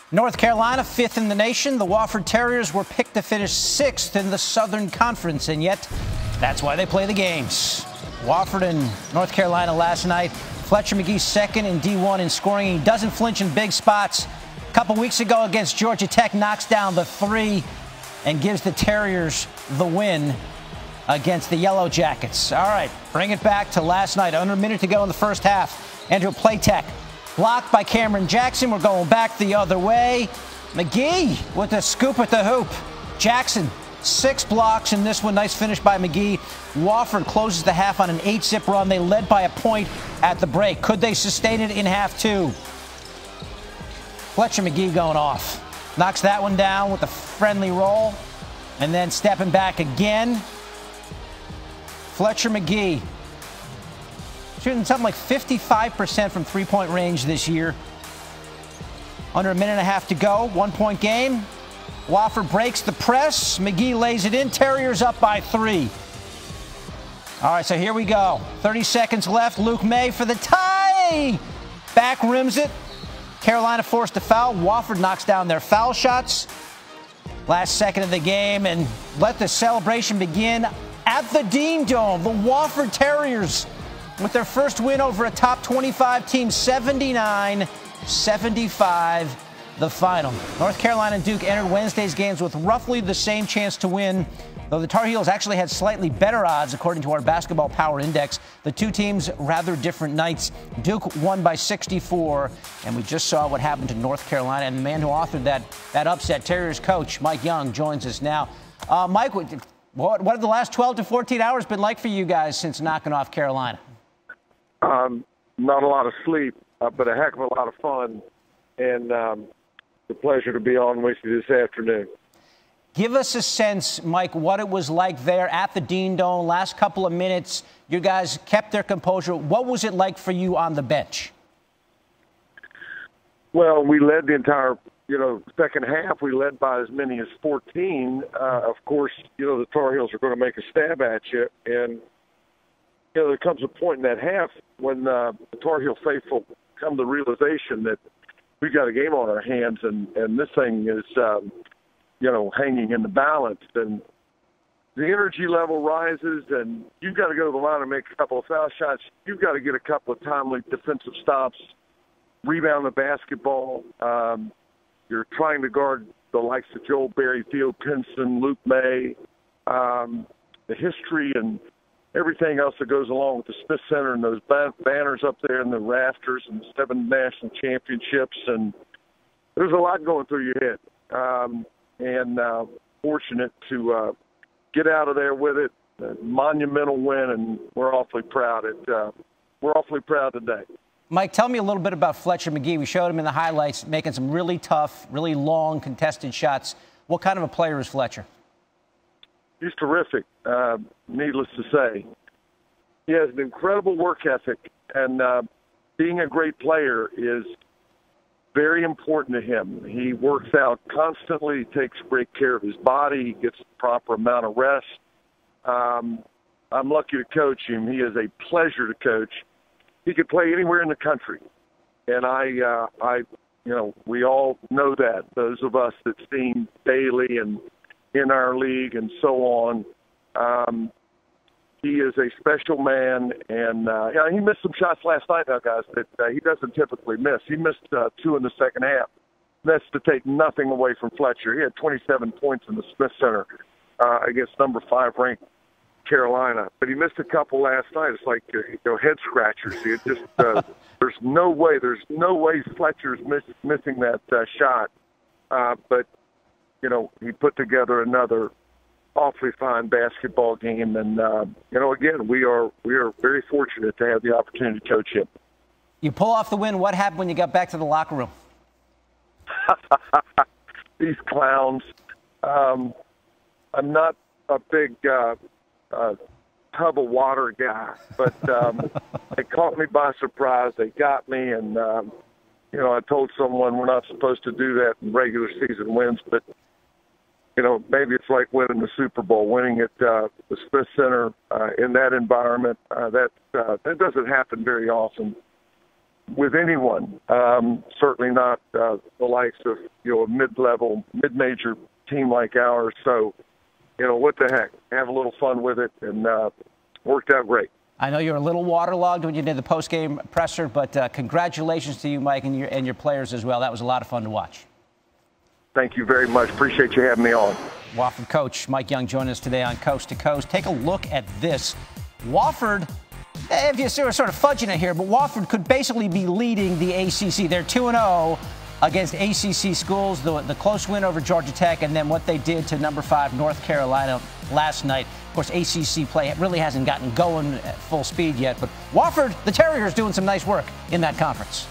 North Carolina, 5th in the nation. The Wofford Terriers were picked to finish 6th in the Southern Conference, and yet that's why they play the games. Wofford and North Carolina last night. Fletcher McGee second in D1 in scoring. He doesn't flinch in big spots. A couple weeks ago against Georgia Tech, knocks down the 3 and gives the Terriers the win against the Yellow Jackets. All right, bring it back to last night. Under a minute to go in the first half. Andrew Platek blocked by Cameron Jackson. We're going back the other way. McGee with a scoop at the hoop. Jackson, 6 blocks in this one. Nice finish by McGee. Wofford closes the half on an 8-zip run. They led by a point at the break. Could they sustain it in half 2? Fletcher McGee going off. Knocks that one down with a friendly roll. And then stepping back again. Fletcher McGee shooting something like 55% from three-point range this year. Under a minute and a half to go. 1-point game. Wofford breaks the press. McGee lays it in. Terriers up by 3. All right, so here we go. 30 seconds left. Luke May for the tie. Back rims it. Carolina forced a foul. Wofford knocks down their foul shots. Last second of the game, and let the celebration begin at the Dean Dome. The Wofford Terriers with their first win over a top 25 team, 79-75, the final. North Carolina and Duke entered Wednesday's games with roughly the same chance to win, though the Tar Heels actually had slightly better odds according to our Basketball Power Index. The two teams, rather different nights. Duke won by 64, and we just saw what happened to North Carolina. And the man who authored that upset, Terriers coach Mike Young, joins us now. Mike, what have the last 12 to 14 hours been like for you guys since knocking off Carolina? Not a lot of sleep, but a heck of a lot of fun, and it's a pleasure to be on with you this afternoon. Give us a sense, Mike, what it was like there at the Dean Dome. Last couple of minutes, you guys kept their composure. What was it like for you on the bench? Well, we led the entire, second half. We led by as many as 14. Of course, the Tar Heels are going to make a stab at you, and there comes a point in that half when the Tar Heel faithful come to the realization that we've got a game on our hands, and this thing is, hanging in the balance. And the energy level rises, and you've got to go to the line and make a couple of foul shots. You've got to get a couple of timely defensive stops, rebound the basketball. You're trying to guard the likes of Joel Berryfield, Pinson, Luke May, the history and everything else that goes along with the SportsCenter and those banners up there in the rafters and 7 national championships. And there's a lot going through your head. And fortunate to get out of there with it. A monumental win, and we're awfully proud. We're awfully proud today. Mike, tell me a little bit about Fletcher McGee. We showed him in the highlights making some really tough, really long contested shots. What kind of a player is Fletcher? He's terrific, needless to say. He has an incredible work ethic, and being a great player is very important to him. He works out constantly, takes great care of his body, he gets the proper amount of rest. I'm lucky to coach him. He is a pleasure to coach. He could play anywhere in the country, and we all know that, those of us that see him daily and in our league and so on. He is a special man, and he missed some shots last night now, guys, that he doesn't typically miss. He missed 2 in the second half. That's to take nothing away from Fletcher. He had 27 points in the SportsCenter against number 5 ranked Carolina, but he missed a couple last night. It's like head scratchers. It just there's no way Fletcher's missing that shot. But he put together another awfully fine basketball game, and again, we are very fortunate to have the opportunity to coach him. You pull off the win. What happened when you got back to the locker room? These clowns. I'm not a big tub of water guy, but they caught me by surprise. They got me, and I told someone we're not supposed to do that in regular season wins, but maybe it's like winning the Super Bowl, winning at the SportsCenter in that environment. That doesn't happen very often. with anyone. Certainly not the likes of, a mid-level, mid-major team like ours. So, what the heck? Have a little fun with it, and worked out great. I know you're a little waterlogged when you did the post-game presser, but congratulations to you, Mike, and your players as well. That was a lot of fun to watch. Thank you very much. Appreciate you having me on. Wofford coach Mike Young joining us today on Coast to Coast. Take a look at this. Wofford, if you're sort of fudging it here, but Wofford could basically be leading the ACC. They're 2-0 against ACC schools, the close win over Georgia Tech, and then what they did to number 5 North Carolina last night. Of course, ACC play really hasn't gotten going at full speed yet, but Wofford, the Terriers, doing some nice work in that conference.